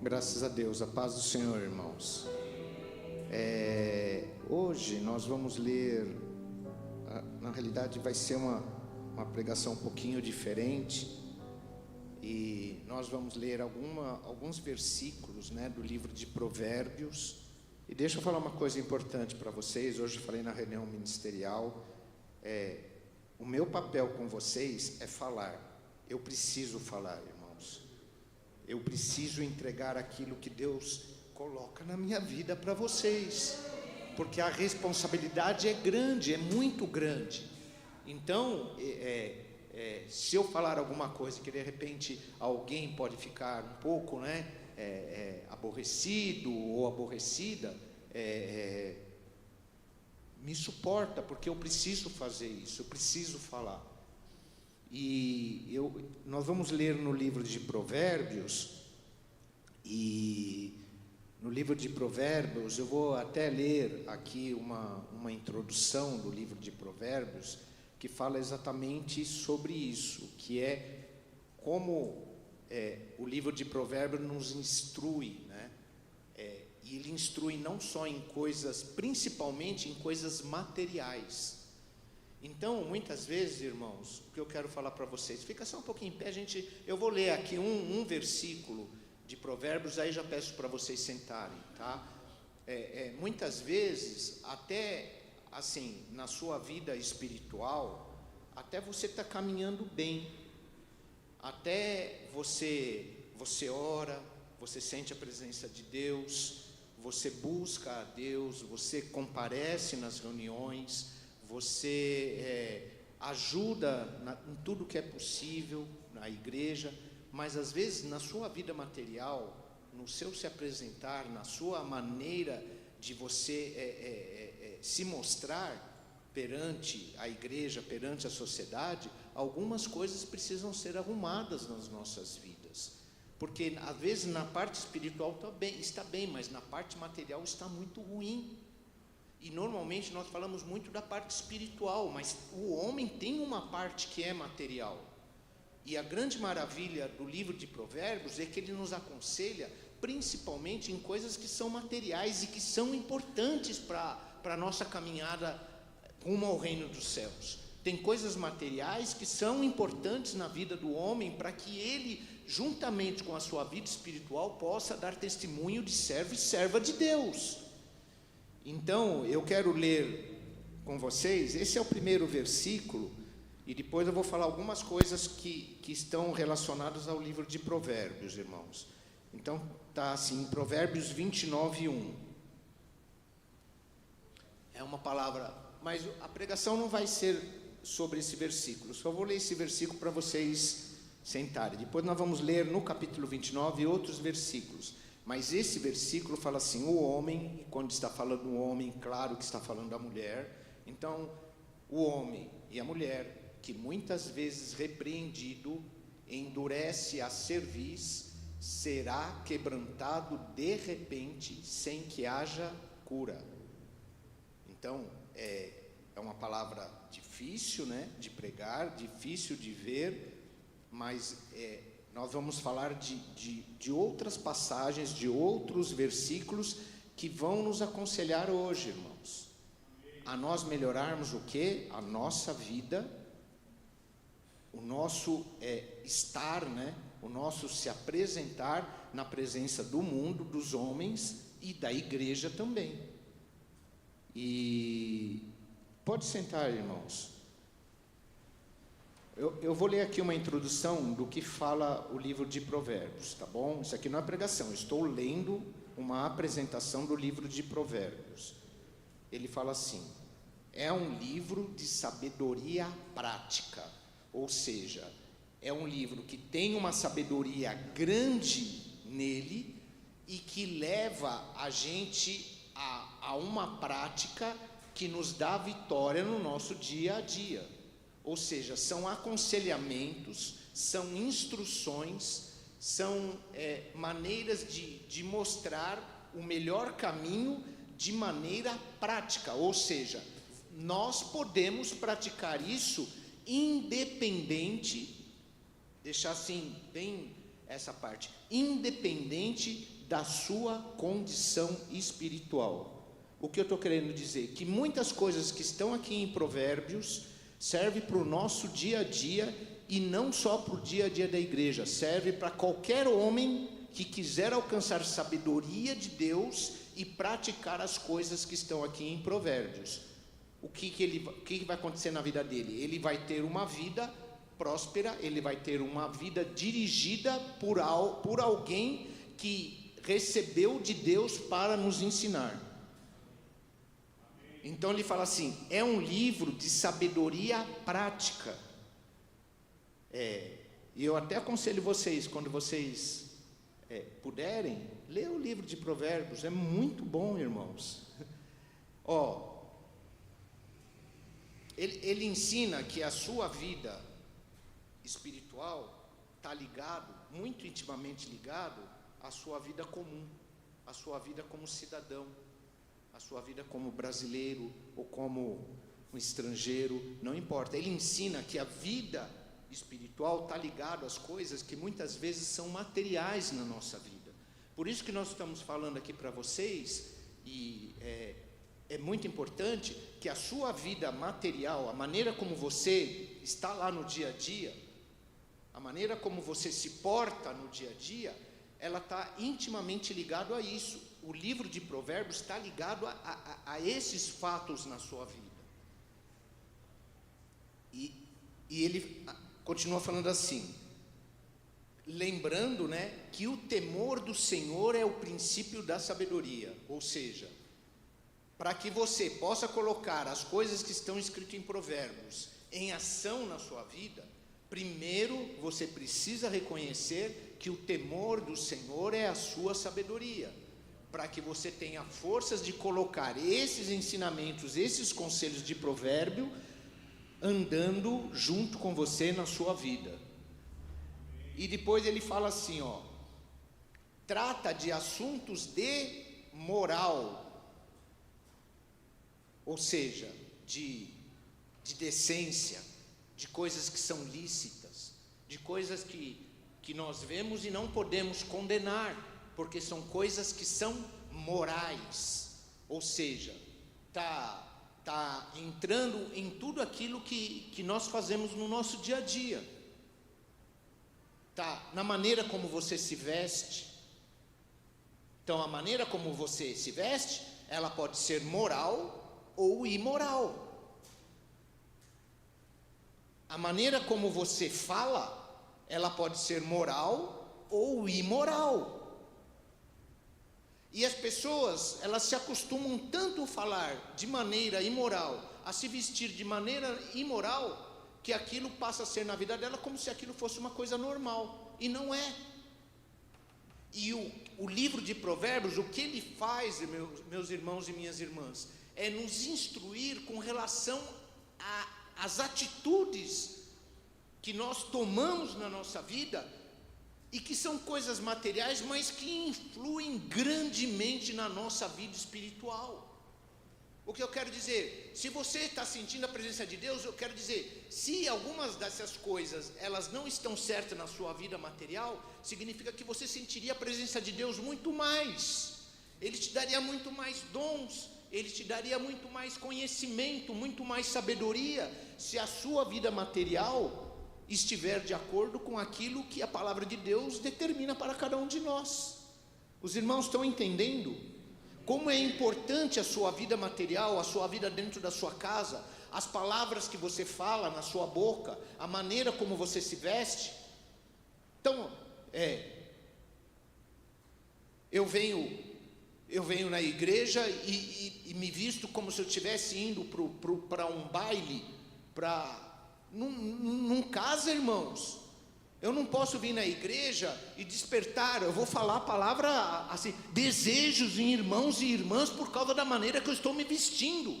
Graças a Deus, a paz do Senhor, irmãos. Hoje nós vamos ler, na realidade vai ser uma pregação um pouquinho diferente, e nós vamos ler alguns versículos, né, do livro de Provérbios. E deixa eu falar uma coisa importante para vocês. Hoje eu falei na reunião ministerial, o meu papel com vocês é falar. Eu preciso falar, irmãos. Eu preciso entregar aquilo que Deus coloca na minha vida para vocês, porque a responsabilidade é grande, é muito grande. Então, se eu falar alguma coisa que de repente alguém pode ficar um pouco, né, aborrecido ou aborrecida, me suporta, porque eu preciso fazer isso, eu preciso falar. E nós vamos ler no livro de Provérbios, e no livro de Provérbios, eu vou até ler aqui uma introdução do livro de Provérbios, que fala exatamente sobre isso, que é como o livro de Provérbios nos instrui, né? E ele instrui não só em coisas, principalmente em coisas materiais. Então, muitas vezes, irmãos, o que eu quero falar para vocês, fica só um pouquinho em pé, eu vou ler aqui um versículo de Provérbios, aí já peço para vocês sentarem, tá? Muitas vezes, até assim, na sua vida espiritual, até você está caminhando bem, até você ora, você sente a presença de Deus, você busca a Deus, você comparece nas reuniões, você ajuda em tudo que é possível na igreja, mas às vezes na sua vida material, no seu se apresentar, na sua maneira de você se mostrar perante a igreja, perante a sociedade, algumas coisas precisam ser arrumadas nas nossas vidas, porque às vezes na parte espiritual está bem, mas na parte material está muito ruim. E normalmente nós falamos muito da parte espiritual, mas o homem tem uma parte que é material. E a grande maravilha do livro de Provérbios é que ele nos aconselha principalmente em coisas que são materiais e que são importantes para a nossa caminhada rumo ao reino dos céus. Tem coisas materiais que são importantes na vida do homem para que ele, juntamente com a sua vida espiritual, possa dar testemunho de servo e serva de Deus. Então, eu quero ler com vocês, esse é o primeiro versículo, e depois eu vou falar algumas coisas que estão relacionadas ao livro de Provérbios, irmãos. Então, está assim, Provérbios 29:1. É uma palavra, mas a pregação não vai ser sobre esse versículo, só vou ler esse versículo para vocês sentarem. Depois nós vamos ler no capítulo 29 outros versículos. Mas esse versículo fala assim, o homem, e quando está falando do homem, claro que está falando da mulher. Então, o homem e a mulher, que muitas vezes repreendido, endurece a cerviz, será quebrantado de repente, sem que haja cura. Então, é uma palavra difícil, né, de pregar, difícil de ver, mas nós vamos falar de outras passagens, de outros versículos que vão nos aconselhar hoje, irmãos, a nós melhorarmos o quê? A nossa vida, o nosso estar, né? O nosso se apresentar na presença do mundo, dos homens e da igreja também. E pode sentar, irmãos. Eu vou ler aqui uma introdução do que fala o livro de Provérbios, tá bom? Isso aqui não é pregação, eu estou lendo uma apresentação do livro de Provérbios. Ele fala assim, é um livro de sabedoria prática, ou seja, é um livro que tem uma sabedoria grande nele e que leva a gente a uma prática que nos dá vitória no nosso dia a dia. Ou seja, são aconselhamentos, são instruções, são maneiras de mostrar o melhor caminho de maneira prática. Ou seja, nós podemos praticar isso independente, deixar assim bem essa parte, independente da sua condição espiritual. O que eu estou querendo dizer? Que muitas coisas que estão aqui em Provérbios servem para o nosso dia a dia, e não só para o dia a dia da igreja, serve para qualquer homem que quiser alcançar sabedoria de Deus e praticar as coisas que estão aqui em Provérbios. O que vai acontecer na vida dele? Ele vai ter uma vida próspera, ele vai ter uma vida dirigida por alguém que recebeu de Deus para nos ensinar. Então ele fala assim, é um livro de sabedoria prática. E eu até aconselho vocês, quando vocês puderem, ler o livro de Provérbios, é muito bom, irmãos. Ele ensina que a sua vida espiritual está ligado, muito intimamente ligado, à sua vida comum, à sua vida como cidadão, à sua vida como brasileiro ou como um estrangeiro, não importa. Ele ensina que a vida espiritual está ligado às coisas que muitas vezes são materiais na nossa vida. Por isso que nós estamos falando aqui para vocês, e é muito importante que a sua vida material, a maneira como você está lá no dia a dia, a maneira como você se porta no dia a dia, ela está intimamente ligado a isso. O livro de Provérbios está ligado a esses fatos na sua vida. E ele continua falando assim, lembrando, que o temor do Senhor é o princípio da sabedoria, ou seja, para que você possa colocar as coisas que estão escritas em Provérbios em ação na sua vida, primeiro você precisa reconhecer que o temor do Senhor é a sua sabedoria, para que você tenha forças de colocar esses ensinamentos, esses conselhos de provérbio, andando junto com você na sua vida. E depois ele fala assim, trata de assuntos de moral, ou seja, de decência, de coisas que são lícitas, de coisas que nós vemos e não podemos condenar, porque são coisas que são morais, ou seja, está entrando em tudo aquilo que nós fazemos no nosso dia a dia, está na maneira como você se veste. Então a maneira como você se veste, ela pode ser moral ou imoral. A maneira como você fala, ela pode ser moral ou imoral. E as pessoas, elas se acostumam tanto a falar de maneira imoral, a se vestir de maneira imoral, que aquilo passa a ser na vida dela como se aquilo fosse uma coisa normal, e não é. E o livro de Provérbios, o que ele faz, meus irmãos e minhas irmãs, é nos instruir com relação às atitudes que nós tomamos na nossa vida, e que são coisas materiais, mas que influem grandemente na nossa vida espiritual. O que eu quero dizer, se você está sentindo a presença de Deus, eu quero dizer, se algumas dessas coisas, elas não estão certas na sua vida material, significa que você sentiria a presença de Deus muito mais. Ele te daria muito mais dons, ele te daria muito mais conhecimento, muito mais sabedoria, se a sua vida material estiver de acordo com aquilo que a palavra de Deus determina para cada um de nós. Os irmãos estão entendendo como é importante a sua vida material, a sua vida dentro da sua casa, as palavras que você fala na sua boca, a maneira como você se veste? Então, eu venho na igreja e me visto como se eu estivesse indo para um baile, num casa, irmãos. Eu não posso vir na igreja e despertar, eu vou falar a palavra assim, desejos em irmãos e irmãs por causa da maneira que eu estou me vestindo.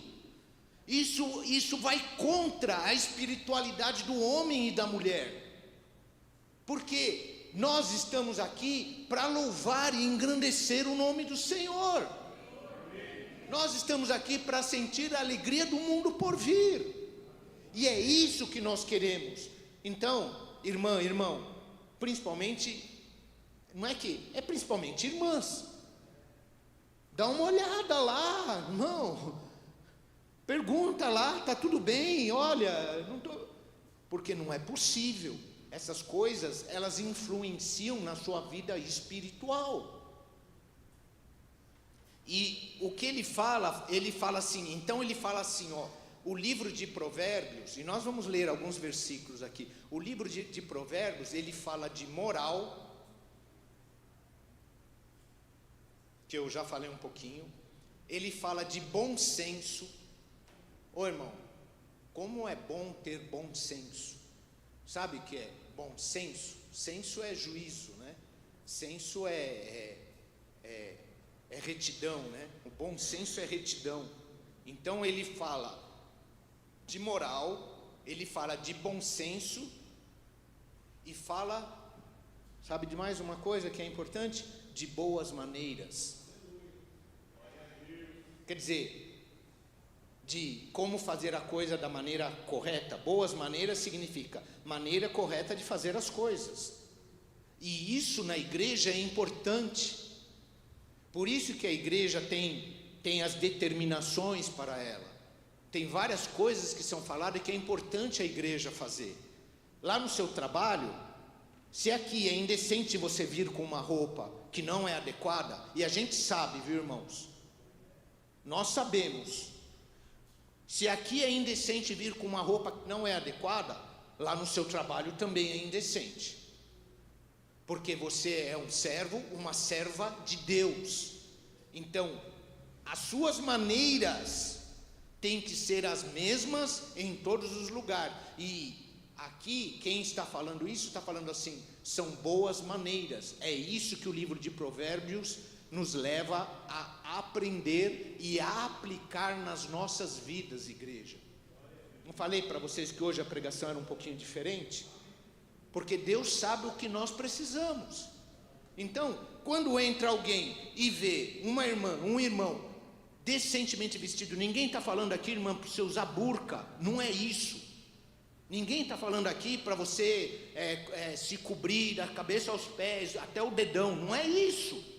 Isso vai contra a espiritualidade do homem e da mulher, porque nós estamos aqui para louvar e engrandecer o nome do Senhor. Nós estamos aqui para sentir a alegria do mundo por vir, e é isso que nós queremos. Então, irmão, principalmente não é que, é principalmente irmãs. Dá uma olhada lá, irmão. Pergunta lá, está tudo bem? Olha, não tô... Porque não é possível. Essas coisas, elas influenciam na sua vida espiritual. E o que ele fala assim, então ele fala assim, ó, o livro de Provérbios, e nós vamos ler alguns versículos aqui. O livro de Provérbios, ele fala de moral, que eu já falei um pouquinho. Ele fala de bom senso. Ô irmão, como é bom ter bom senso. Sabe o que é bom senso? Senso é juízo, né? Senso é retidão, né? O bom senso é retidão. Então ele fala de moral, ele fala de bom senso e fala, sabe de mais uma coisa que é importante? De boas maneiras. Quer dizer, de como fazer a coisa da maneira correta. Boas maneiras significa maneira correta de fazer as coisas. E isso na igreja é importante. Por isso que a igreja tem as determinações para ela. Tem várias coisas que são faladas que é importante a igreja fazer. Lá no seu trabalho, se aqui é indecente você vir com uma roupa que não é adequada, e a gente sabe, viu, irmãos? Nós sabemos. Se aqui é indecente vir com uma roupa que não é adequada, lá no seu trabalho também é indecente. Porque você é um servo, uma serva de Deus. Então, as suas maneiras têm que ser as mesmas em todos os lugares. E aqui, quem está falando isso, está falando assim, são boas maneiras. É isso que o livro de Provérbios nos leva a aprender e a aplicar nas nossas vidas, igreja. Não falei para vocês que hoje a pregação era um pouquinho diferente? Porque Deus sabe o que nós precisamos. Então, quando entra alguém e vê uma irmã, um irmão decentemente vestido, ninguém está falando aqui, irmã, para você usar burca, não é isso. Ninguém está falando aqui para você se cobrir da cabeça aos pés, até o dedão, não é isso.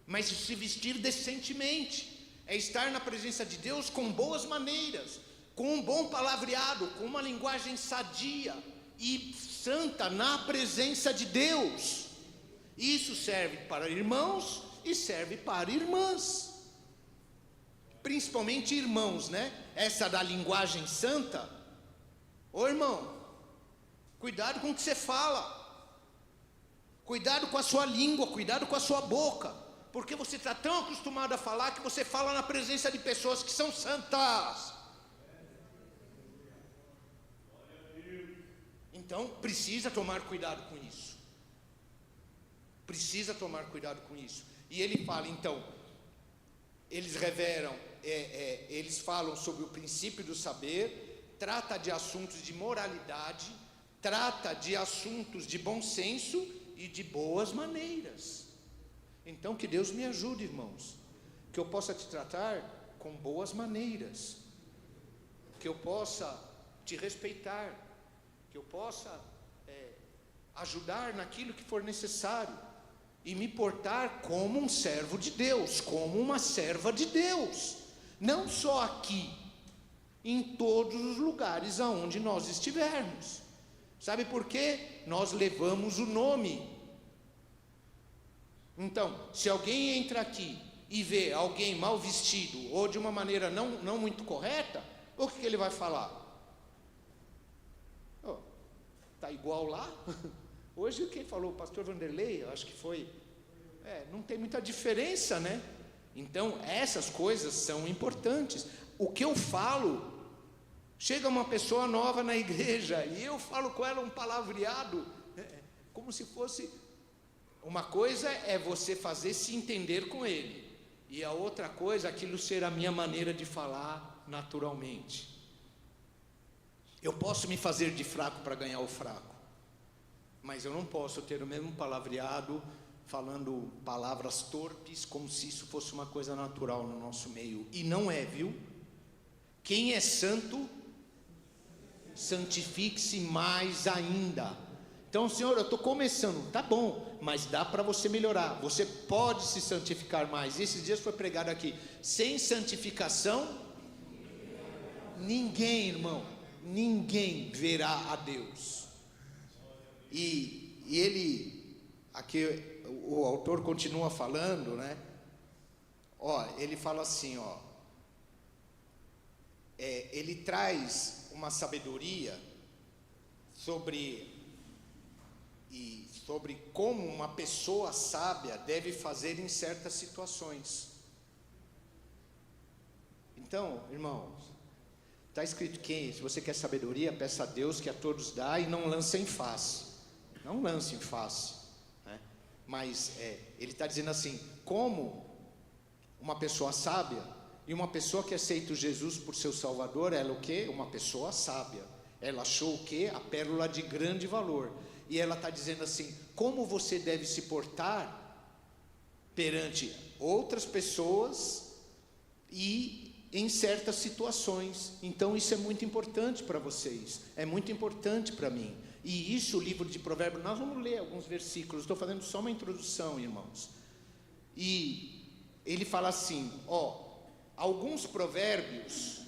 Mas se vestir decentemente, é estar na presença de Deus com boas maneiras, com um bom palavreado, com uma linguagem sadia e santa na presença de Deus. Isso serve para irmãos e serve para irmãs, principalmente irmãos, né? Essa da linguagem santa. Ô irmão, cuidado com o que você fala, cuidado com a sua língua, cuidado com a sua boca, porque você está tão acostumado a falar que você fala na presença de pessoas que são santas. Então precisa tomar cuidado com isso. Precisa tomar cuidado com isso. E ele fala, então, eles revelam, eles falam sobre o princípio do saber, trata de assuntos de moralidade, trata de assuntos de bom senso e de boas maneiras. Então que Deus me ajude, irmãos, que eu possa te tratar com boas maneiras, que eu possa te respeitar, que eu possa ajudar naquilo que for necessário, e me portar como um servo de Deus, como uma serva de Deus, não só aqui, em todos os lugares aonde nós estivermos. Sabe por quê? Nós levamos o nome. Então, se alguém entra aqui e vê alguém mal vestido, ou de uma maneira não muito correta, o que ele vai falar? Está igual lá? Hoje quem falou, o pastor Vanderlei, acho que foi, não tem muita diferença, né? Então essas coisas são importantes. O que eu falo, chega uma pessoa nova na igreja, e eu falo com ela um palavreado, como se fosse, uma coisa é você fazer se entender com ele, e a outra coisa, aquilo ser a minha maneira de falar naturalmente. Eu posso me fazer de fraco para ganhar o fraco, mas eu não posso ter o mesmo palavreado, falando palavras torpes, como se isso fosse uma coisa natural no nosso meio. E não é, viu? Quem é santo, santifique-se mais ainda. Então, Senhor, eu estou começando, tá bom, mas dá para você melhorar, você pode se santificar mais. E esses dias foi pregado aqui, sem santificação, ninguém, irmão, ninguém verá a Deus. E ele, aqui o autor continua falando, né? Ele fala assim, ele traz uma sabedoria sobre como uma pessoa sábia deve fazer em certas situações. Então, irmãos, está escrito que se você quer sabedoria, peça a Deus que a todos dá e não lance em face. Não lance em face, né? Mas ele está dizendo assim, como uma pessoa sábia e uma pessoa que aceita Jesus por seu Salvador, ela o quê? Uma pessoa sábia. Ela achou o quê? A pérola de grande valor. E ela está dizendo assim, como você deve se portar perante outras pessoas e em certas situações. Então isso é muito importante para vocês, é muito importante para mim. E isso, o livro de Provérbios, nós vamos ler alguns versículos, estou fazendo só uma introdução, irmãos. E ele fala assim, alguns provérbios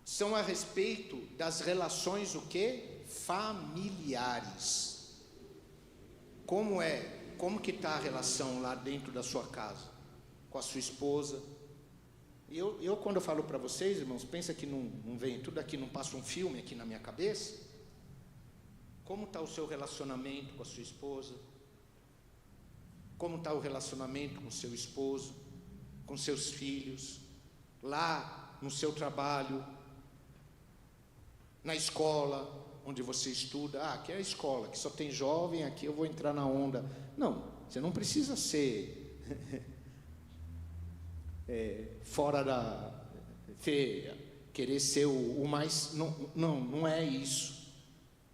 são a respeito das relações, o quê? Familiares. Como que está a relação lá dentro da sua casa, com a sua esposa? Eu quando eu falo para vocês, irmãos, pensa que não vem tudo aqui, não passa um filme aqui na minha cabeça? Como está o seu relacionamento com a sua esposa? Como está o relacionamento com o seu esposo, com seus filhos, lá no seu trabalho, na escola onde você estuda? Aqui é a escola, que só tem jovem, aqui eu vou entrar na onda. Não, você não precisa ser fora da querer ser o mais, não é isso.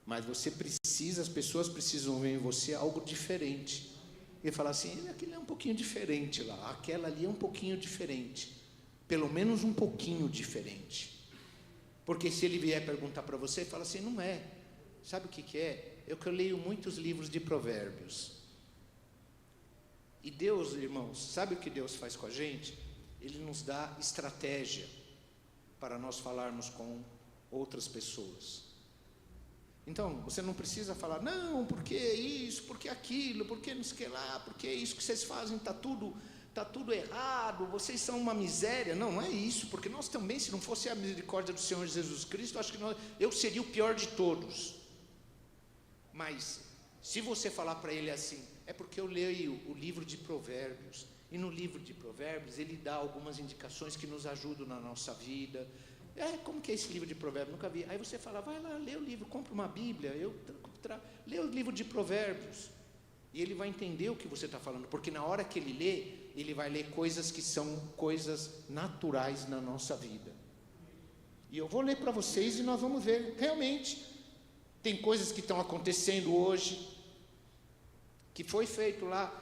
Mas você precisa, as pessoas precisam ver em você algo diferente. E falar assim, aquele é um pouquinho diferente lá, aquela ali é um pouquinho diferente, pelo menos um pouquinho diferente. Porque se ele vier perguntar para você, fala assim, não é. Sabe o que é? Eu leio muitos livros de provérbios. E Deus, irmãos, sabe o que Deus faz com a gente? Ele nos dá estratégia para nós falarmos com outras pessoas. Então, você não precisa falar, não, porque isso, porque aquilo, porque não sei o que lá, porque isso que vocês fazem está tudo errado, vocês são uma miséria. Não é isso, porque nós também, se não fosse a misericórdia do Senhor Jesus Cristo, acho que eu seria o pior de todos. Mas, se você falar para ele assim, é porque eu leio o livro de Provérbios, e no livro de Provérbios ele dá algumas indicações que nos ajudam na nossa vida. Como que é esse livro de Provérbios? Nunca vi. Aí você fala, vai lá, lê o livro, compra uma Bíblia, lê o livro de Provérbios. E ele vai entender o que você está falando, porque na hora que ele lê, ele vai ler coisas que são coisas naturais na nossa vida. E eu vou ler para vocês e nós vamos ver, realmente, tem coisas que estão acontecendo hoje, que foi feito lá,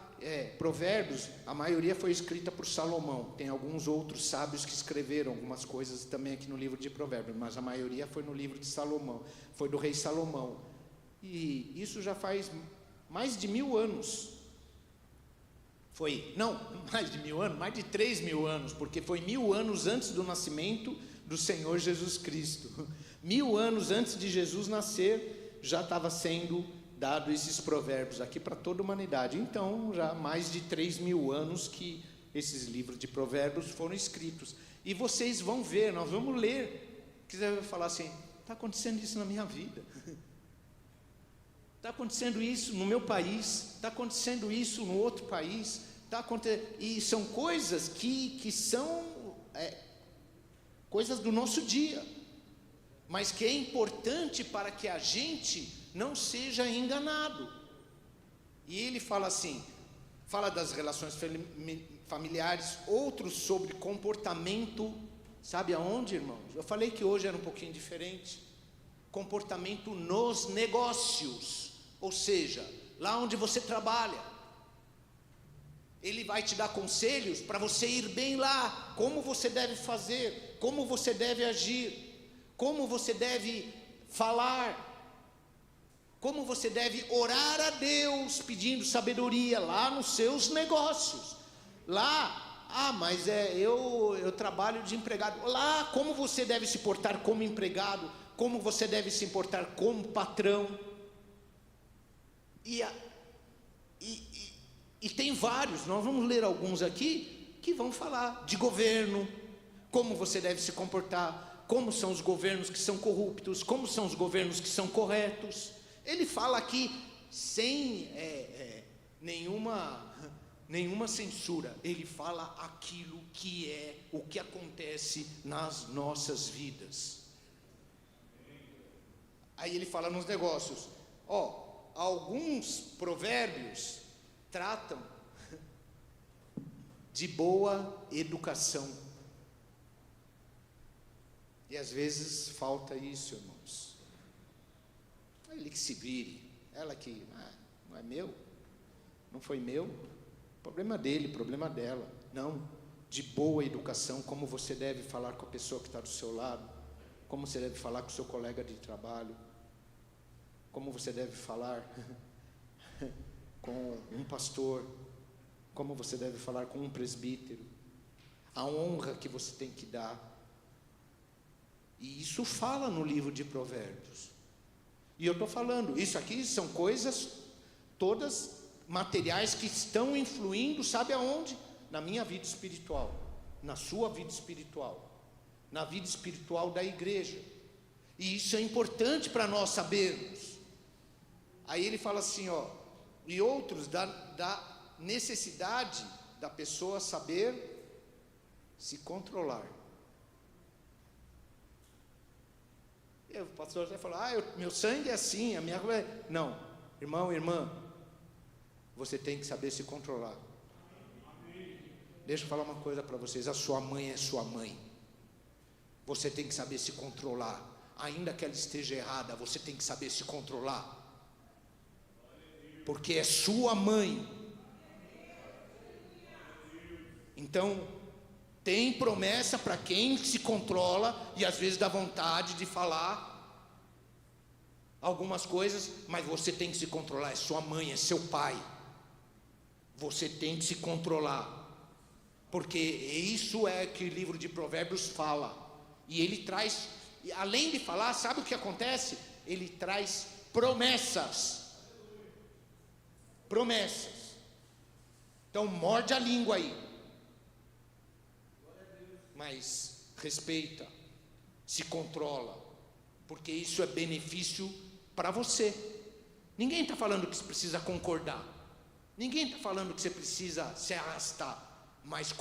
Provérbios, a maioria foi escrita por Salomão. Tem alguns outros sábios que escreveram algumas coisas também aqui no livro de Provérbios, mas a maioria foi no livro de Salomão, foi do rei Salomão. E isso já faz mais de 1000 anos. Mais de 1000 anos, mais de 3000 anos, porque foi 1000 anos antes do nascimento do Senhor Jesus Cristo. 1000 anos antes de Jesus nascer, já estava sendo dado esses provérbios aqui para toda a humanidade. Então, já mais de 3000 anos que esses livros de provérbios foram escritos. E vocês vão ver, nós vamos ler, que você vai falar assim, está acontecendo isso na minha vida. Está acontecendo isso no meu país, está acontecendo isso no outro país, e são coisas que são coisas do nosso dia, mas que é importante para que a gente não seja enganado. E ele fala assim, fala das relações familiares, outros sobre comportamento, sabe aonde, irmãos? Eu falei que hoje era um pouquinho diferente, comportamento nos negócios, ou seja, lá onde você trabalha, ele vai te dar conselhos para você ir bem lá, como você deve fazer, como você deve agir, como você deve falar. como você deve orar a Deus pedindo sabedoria lá nos seus negócios. Lá, mas eu trabalho de empregado. Lá, como você deve se portar como empregado, como você deve se portar como patrão. E tem vários, nós vamos ler alguns aqui, que vão falar de governo, como você deve se comportar, como são os governos que são corruptos, como são os governos que são corretos. Ele fala aqui sem nenhuma censura, ele fala aquilo que é o que acontece nas nossas vidas. Aí ele fala nos negócios, alguns provérbios tratam de boa educação, e às vezes falta isso, irmãos. Ele que se vire, ela que não é meu, não foi meu, problema dele, problema dela. Não, de boa educação, como você deve falar com a pessoa que está do seu lado, como você deve falar com o seu colega de trabalho, como você deve falar com um pastor, como você deve falar com um presbítero, a honra que você tem que dar. E isso fala no livro de Provérbios. E eu estou falando, isso aqui são coisas todas materiais que estão influindo, sabe aonde? Na minha vida espiritual, na sua vida espiritual, na vida espiritual da igreja. E isso é importante para nós sabermos. Aí ele fala assim, e outros da necessidade da pessoa saber se controlar. O pastor já falou, meu sangue é assim, a minha... Não, irmão, irmã, você tem que saber se controlar. Deixa eu falar uma coisa para vocês, a sua mãe é sua mãe. Você tem que saber se controlar. Ainda que ela esteja errada, você tem que saber se controlar. Porque é sua mãe. Então, tem promessa para quem se controla e às vezes dá vontade de falar algumas coisas, mas você tem que se controlar, é sua mãe, é seu pai. Você tem que se controlar. Porque isso é que o livro de Provérbios fala. E ele traz, além de falar, sabe o que acontece? Ele traz promessas. Promessas. Então morde a língua aí. Mas respeita, se controla, porque isso é benefício para você. Ninguém está falando que você precisa concordar, ninguém está falando que você precisa se arrastar, mas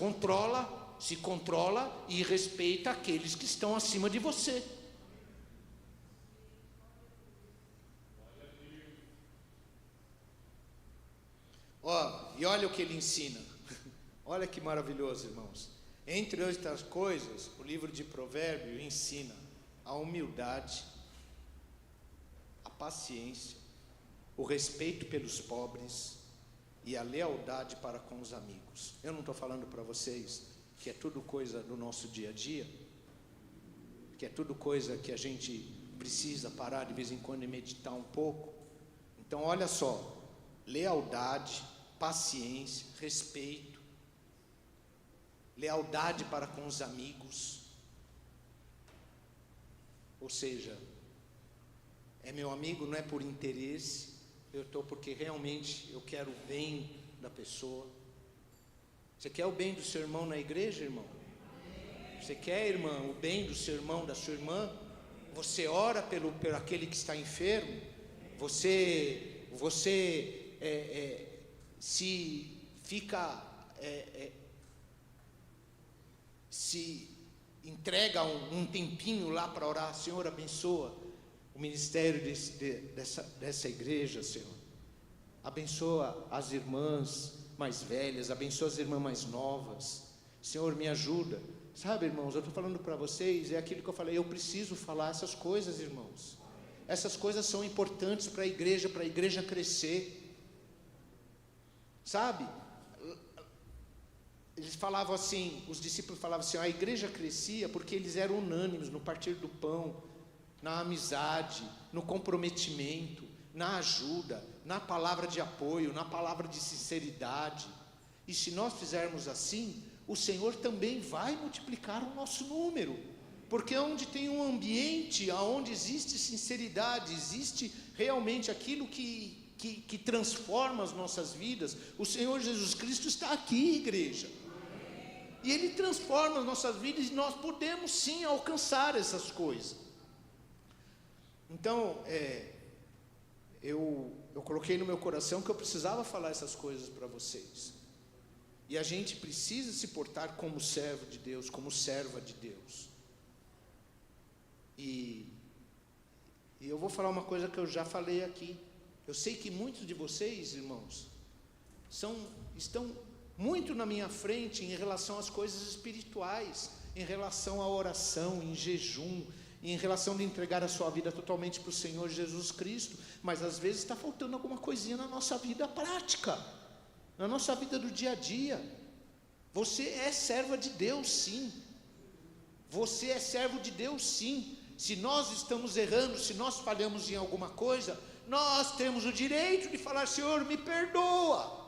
se controla e respeita aqueles que estão acima de você. E olha o que ele ensina. Olha que maravilhoso, irmãos. Entre outras coisas, o livro de Provérbios ensina a humildade, a paciência, o respeito pelos pobres e a lealdade para com os amigos. Eu não estou falando para vocês que é tudo coisa do nosso dia a dia, que é tudo coisa que a gente precisa parar de vez em quando e meditar um pouco. Então olha só, lealdade, paciência, respeito, lealdade para com os amigos. Ou seja, é meu amigo não é por interesse, eu estou porque realmente eu quero o bem da pessoa. Você quer o bem do seu irmão na igreja, irmão? Você quer, irmã, o bem do seu irmão, da sua irmã? Você ora pelo aquele que está enfermo? Você se fica... se entrega um tempinho lá para orar, Senhor, abençoa o ministério dessa igreja, Senhor, abençoa as irmãs mais velhas, abençoa as irmãs mais novas, Senhor, me ajuda. Sabe, irmãos, eu estou falando para vocês, é aquilo que eu falei, eu preciso falar essas coisas, irmãos, essas coisas são importantes para a igreja crescer, sabe? Eles falavam assim, os discípulos falavam assim, a igreja crescia porque eles eram unânimes no partir do pão, na amizade, no comprometimento, na ajuda, na palavra de apoio, na palavra de sinceridade. E se nós fizermos assim, o Senhor também vai multiplicar o nosso número, porque onde tem um ambiente, onde existe sinceridade, existe realmente aquilo que transforma as nossas vidas, o Senhor Jesus Cristo está aqui, igreja, e Ele transforma as nossas vidas, e nós podemos sim alcançar essas coisas. Então, eu coloquei no meu coração que eu precisava falar essas coisas para vocês, e a gente precisa se portar como servo de Deus, como serva de Deus. E eu vou falar uma coisa que eu já falei aqui. Eu sei que muitos de vocês, irmãos, estão muito na minha frente em relação às coisas espirituais, em relação à oração, em jejum, em relação de entregar a sua vida totalmente para o Senhor Jesus Cristo, mas às vezes está faltando alguma coisinha na nossa vida prática, na nossa vida do dia a dia. Você é serva de Deus, sim. Você é servo de Deus, sim. Se nós estamos errando, se nós falhamos em alguma coisa, nós temos o direito de falar: Senhor, me perdoa.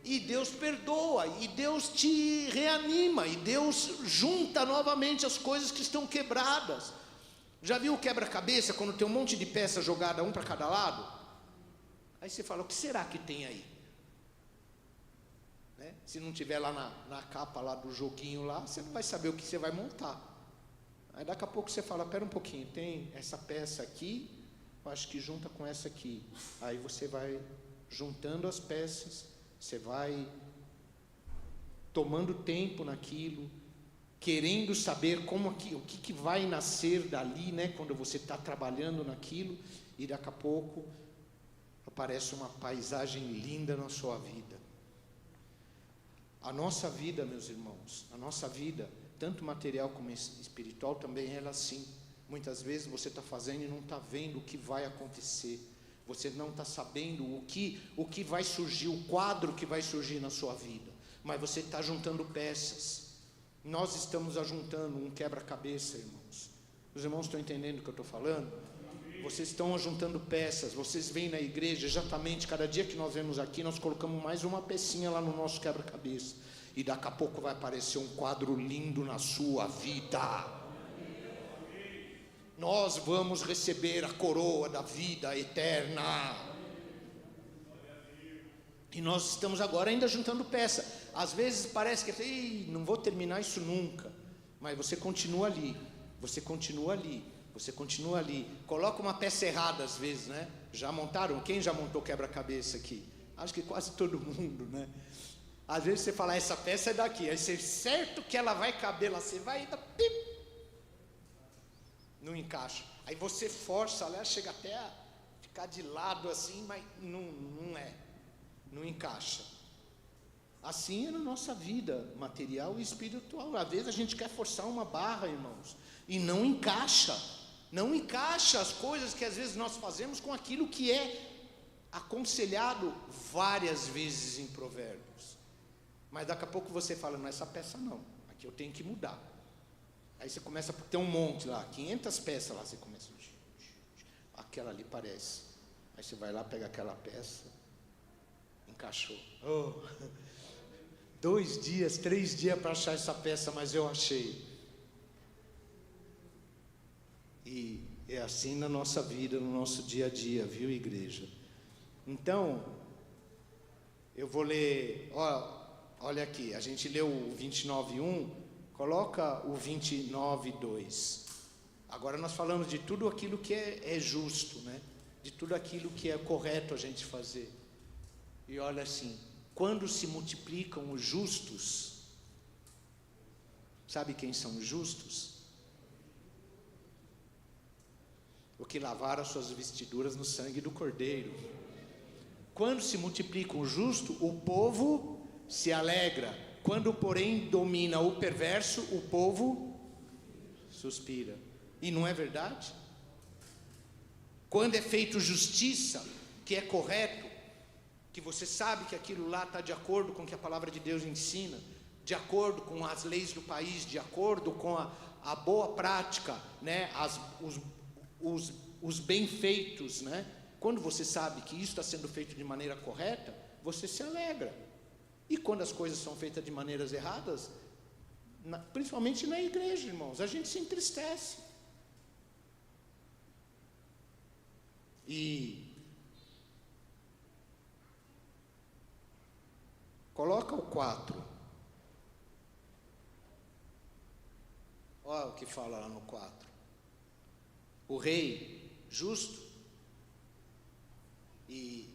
E Deus perdoa, e Deus te reanima, e Deus junta novamente as coisas que estão quebradas. Já viu o quebra-cabeça, quando tem um monte de peças jogadas, um para cada lado? Aí você fala: o que será que tem aí? Né? Se não tiver lá na capa lá do joguinho lá, você não vai saber o que você vai montar. Aí daqui a pouco você fala: pera um pouquinho, tem essa peça aqui, eu acho que junta com essa aqui. Aí você vai juntando as peças, você vai tomando tempo naquilo, querendo saber o que vai nascer dali, né, quando você está trabalhando naquilo, e daqui a pouco aparece uma paisagem linda na sua vida. A nossa vida, meus irmãos, a nossa vida, tanto material como espiritual, também ela assim. Muitas vezes você está fazendo e não está vendo o que vai acontecer. Você não está sabendo o que vai surgir, o quadro que vai surgir na sua vida. Mas você está juntando peças. Nós estamos ajuntando um quebra-cabeça, irmãos. Os irmãos estão entendendo o que eu estou falando? Vocês estão ajuntando peças. Vocês vêm na igreja, exatamente, cada dia que nós vemos aqui, nós colocamos mais uma pecinha lá no nosso quebra-cabeça. E daqui a pouco vai aparecer um quadro lindo na sua vida. Nós vamos receber a coroa da vida eterna. E nós estamos agora ainda juntando peça. Às vezes parece que não vou terminar isso nunca. Mas você continua ali. Você continua ali. Você continua ali. Coloca uma peça errada às vezes, né? Já montaram? Quem já montou quebra-cabeça aqui? Acho que quase todo mundo, né? Às vezes você fala: essa peça é daqui. Aí você, certo que ela vai caber lá, você vai e dá pip. Não encaixa. Aí você força, ela chega até a ficar de lado assim, mas não encaixa. Assim é na nossa vida material e espiritual. Às vezes a gente quer forçar uma barra, irmãos, e não encaixa. Não encaixa as coisas que às vezes nós fazemos com aquilo que é aconselhado várias vezes em Provérbios. Mas daqui a pouco você fala: não, essa peça não, aqui eu tenho que mudar. Aí você começa a ter um monte lá, 500 peças lá, você começa, aquela ali parece. Aí você vai lá, pega aquela peça, encaixou. 2 dias, 3 dias para achar essa peça, mas eu achei. E é assim na nossa vida, no nosso dia a dia, viu, igreja? Então, eu vou ler, olha aqui, a gente leu o 29:1, coloca o 29:2. Agora nós falamos de tudo aquilo que é justo, né? De tudo aquilo que é correto a gente fazer. E olha assim: quando se multiplicam os justos, sabe quem são os justos? O que lavaram as suas vestiduras no sangue do Cordeiro. Quando se multiplica o justo, o povo se alegra. Quando, porém, domina o perverso, o povo suspira. E não é verdade? Quando é feito justiça, que é correto, que você sabe que aquilo lá está de acordo com o que a palavra de Deus ensina, de acordo com as leis do país, de acordo com a boa prática, né? Os bem feitos, né? quando você sabe que isso está sendo feito de maneira correta, você se alegra. E quando as coisas são feitas de maneiras erradas, principalmente na igreja, irmãos, a gente se entristece. E coloca o 4. Olha o que fala lá no 4. O rei justo, e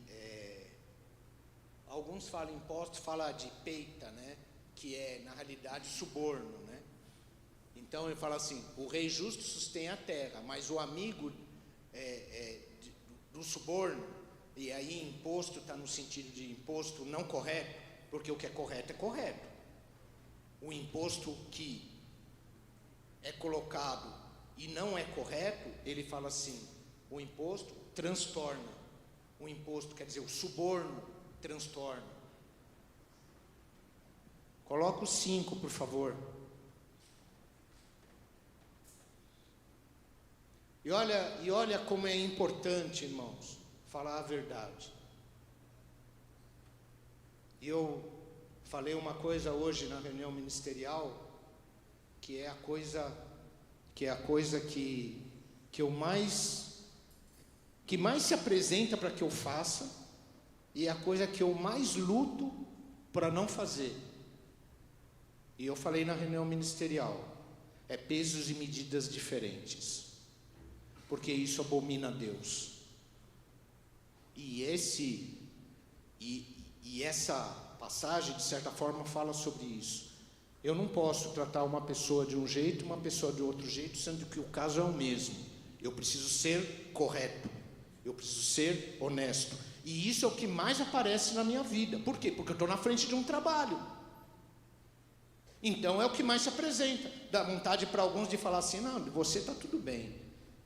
alguns falam imposto, fala de peita, né? Que é na realidade suborno, né? Então ele fala assim: o rei justo sustém a terra, mas o amigo do suborno, e aí imposto está no sentido de imposto não correto, porque o que é correto. O imposto que é colocado e não é correto, ele fala assim: o imposto transtorna. O imposto, quer dizer, o suborno transtorna. Coloca o 5, por favor. E olha como é importante, irmãos, falar a verdade. E eu falei uma coisa hoje na reunião ministerial, que é a coisa que mais se apresenta para que eu faça, e é a coisa que eu mais luto para não fazer. E eu falei na reunião ministerial: é pesos e medidas diferentes, porque isso abomina a Deus. E essa passagem, de certa forma, fala sobre isso. Eu não posso tratar uma pessoa de um jeito, uma pessoa de outro jeito, sendo que o caso é o mesmo. Eu preciso ser correto, eu preciso ser honesto. E isso é o que mais aparece na minha vida. Por quê? Porque eu estou na frente de um trabalho. Então é o que mais se apresenta. Dá vontade para alguns de falar assim: não, você está tudo bem,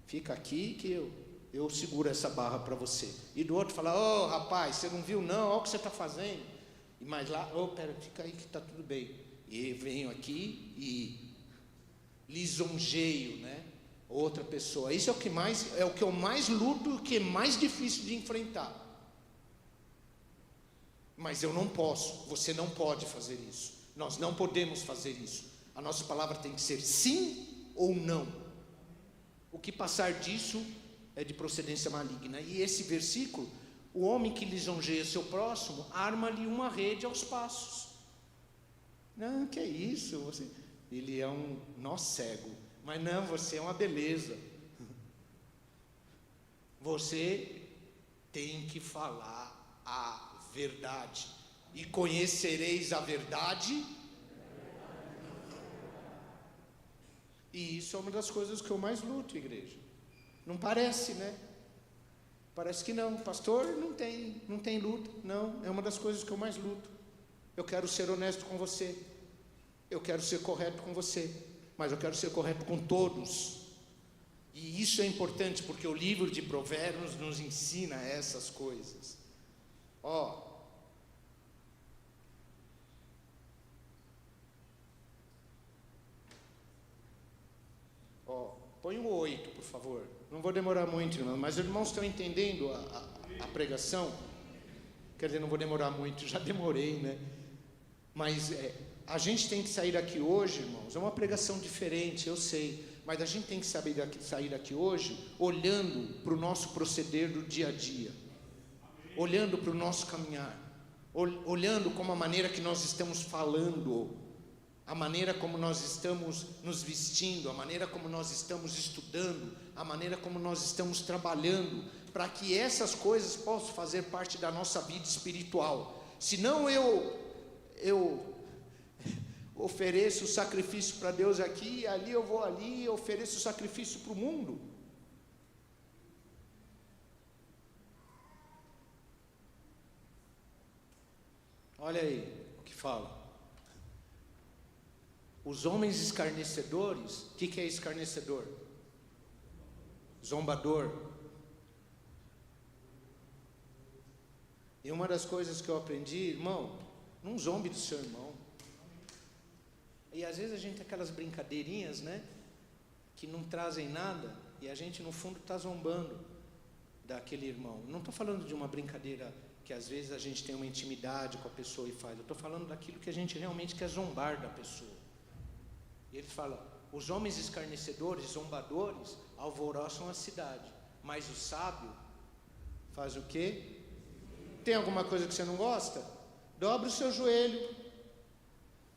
fica aqui que eu seguro essa barra para você. E do outro falar: ô rapaz, você não viu não, olha o que você está fazendo. E mais lá: pera, fica aí que está tudo bem. E venho aqui e lisonjeio, né, outra pessoa. Isso é o que eu mais luto, o que é mais difícil de enfrentar. Mas eu não posso, você não pode fazer isso. Nós não podemos fazer isso. A nossa palavra tem que ser sim ou não. O que passar disso é de procedência maligna. E esse versículo: o homem que lisonjeia seu próximo, arma-lhe uma rede aos passos. Não, que é isso? Ele é um nó cego. Mas não, você é uma beleza. Você tem que falar a verdade. E conhecereis a verdade. E isso é uma das coisas que eu mais luto, igreja. Não parece, né? Parece que não. Pastor, não tem luta. Não, é uma das coisas que eu mais luto. Eu quero ser honesto com você. Eu quero ser correto com você. Mas eu quero ser correto com todos. E isso é importante, porque o livro de Provérbios nos ensina essas coisas. Põe o 8, por favor. Não vou demorar muito, irmão, mas os irmãos estão entendendo a pregação? Quer dizer, não vou demorar muito, já demorei, né? Mas a gente tem que sair daqui hoje, irmãos, é uma pregação diferente, eu sei, mas a gente tem que sair daqui hoje olhando para o nosso proceder do dia a dia, olhando para o nosso caminhar, olhando como a maneira que nós estamos falando, a maneira como nós estamos nos vestindo, a maneira como nós estamos estudando, a maneira como nós estamos trabalhando, para que essas coisas possam fazer parte da nossa vida espiritual. Senão eu ofereço sacrifício para Deus aqui, e ali eu vou ali e ofereço sacrifício para o mundo. Olha aí o que fala. Os homens escarnecedores, o que é escarnecedor? Zombador. E uma das coisas que eu aprendi, irmão, não zombe do seu irmão. E às vezes a gente tem aquelas brincadeirinhas, né, que não trazem nada, e a gente no fundo está zombando. daquele irmão. Não estou falando de uma brincadeira que às vezes a gente tem uma intimidade com a pessoa e faz. Eu estou falando daquilo que a gente realmente quer zombar da pessoa. E ele fala: os homens escarnecedores, zombadores, alvoroçam a cidade, mas o sábio faz o quê? Tem alguma coisa que você não gosta? Dobra o seu joelho,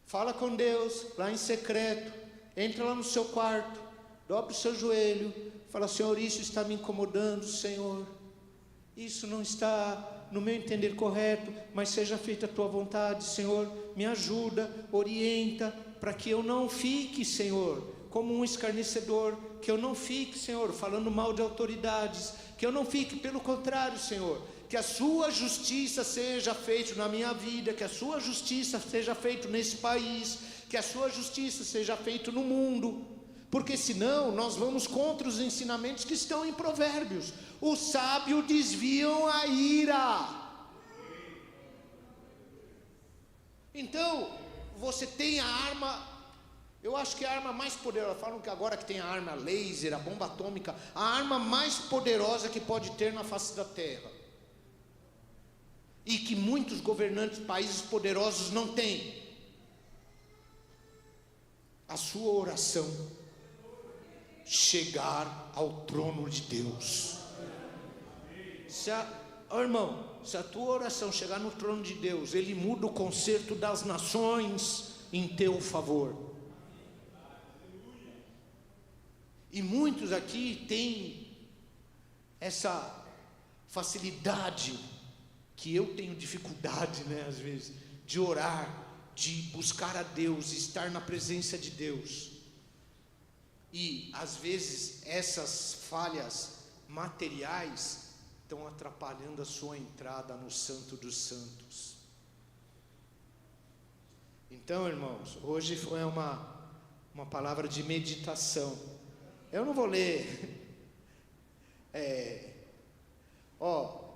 fala com Deus lá em secreto, entra lá no seu quarto, dobra o seu joelho, fala: Senhor, isso está me incomodando, Senhor, isso não está no meu entender correto, mas seja feita a tua vontade, Senhor, me ajuda, orienta, para que eu não fique, Senhor, como um escarnecedor, que eu não fique, Senhor, falando mal de autoridades, que eu não fique, pelo contrário, Senhor, que a sua justiça seja feita na minha vida, que a sua justiça seja feita nesse país, que a sua justiça seja feita no mundo, porque senão nós vamos contra os ensinamentos que estão em Provérbios. Os sábios desviam a ira. Então, você tem a arma, eu acho que a arma mais poderosa, falam que agora que tem a arma laser, a bomba atômica, a arma mais poderosa que pode ter na face da terra, e que muitos governantes, países poderosos não têm: a sua oração chegar ao trono de Deus. Irmão, se a tua oração chegar no trono de Deus, Ele muda o concerto das nações em teu favor. E muitos aqui têm essa facilidade, que eu tenho dificuldade, às vezes, de orar, de buscar a Deus, estar na presença de Deus. E às vezes essas falhas materiais estão atrapalhando a sua entrada no Santo dos Santos. Então, irmãos, hoje foi uma palavra de meditação. Eu não vou ler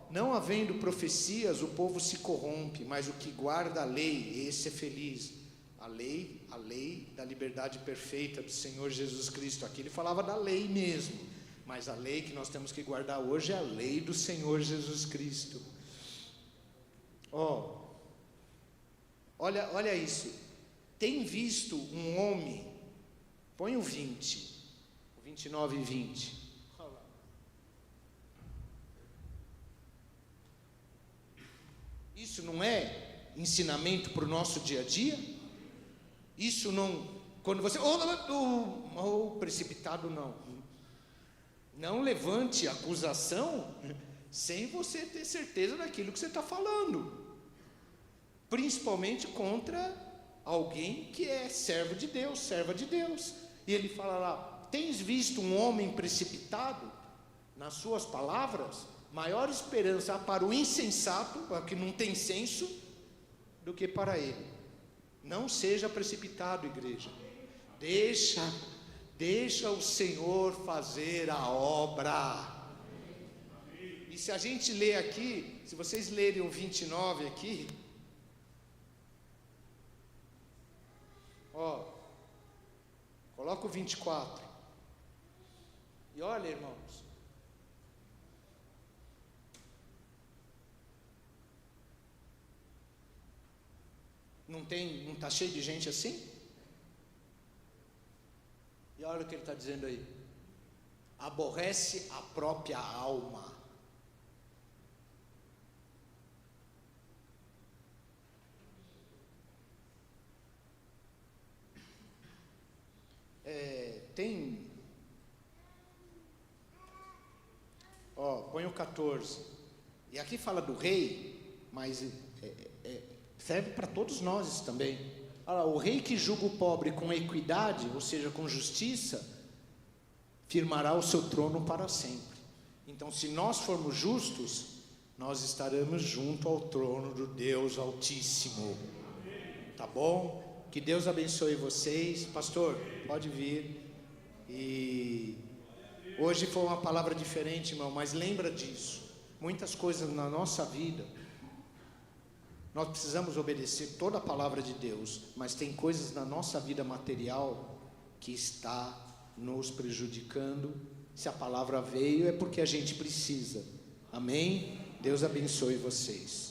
não havendo profecias, o povo se corrompe, mas o que guarda a lei, esse é feliz. A lei da liberdade perfeita do Senhor Jesus Cristo. Aqui ele falava da lei mesmo, mas a lei que nós temos que guardar hoje é a lei do Senhor Jesus Cristo. Olha isso. Tem visto um homem, põe o 20, o 29 e 20. Isso não é ensinamento para o nosso dia a dia? Isso não, quando você, precipitado não levante acusação sem você ter certeza daquilo que você está falando, principalmente contra alguém que é servo de Deus, serva de Deus. E ele fala lá: tens visto um homem precipitado nas suas palavras? Maior esperança há para o insensato, para o que não tem senso, do que para ele. Não seja precipitado, igreja. Deixa o Senhor fazer a obra. E se a gente ler aqui, se vocês lerem o 29 aqui, coloca o 24. E olha, irmãos, não está cheio de gente assim? E olha o que ele está dizendo aí: aborrece a própria alma. Põe o 14. E aqui fala do rei, mas serve para todos nós também. Olha lá: o rei que julga o pobre com equidade, ou seja, com justiça, firmará o seu trono para sempre. Então, se nós formos justos, nós estaremos junto ao trono do Deus Altíssimo. Tá bom? Que Deus abençoe vocês. Pastor, pode vir. E hoje foi uma palavra diferente, irmão, mas lembra disso. Muitas coisas na nossa vida, nós precisamos obedecer toda a palavra de Deus, mas tem coisas na nossa vida material que está nos prejudicando. Se a palavra veio, é porque a gente precisa. Amém? Deus abençoe vocês.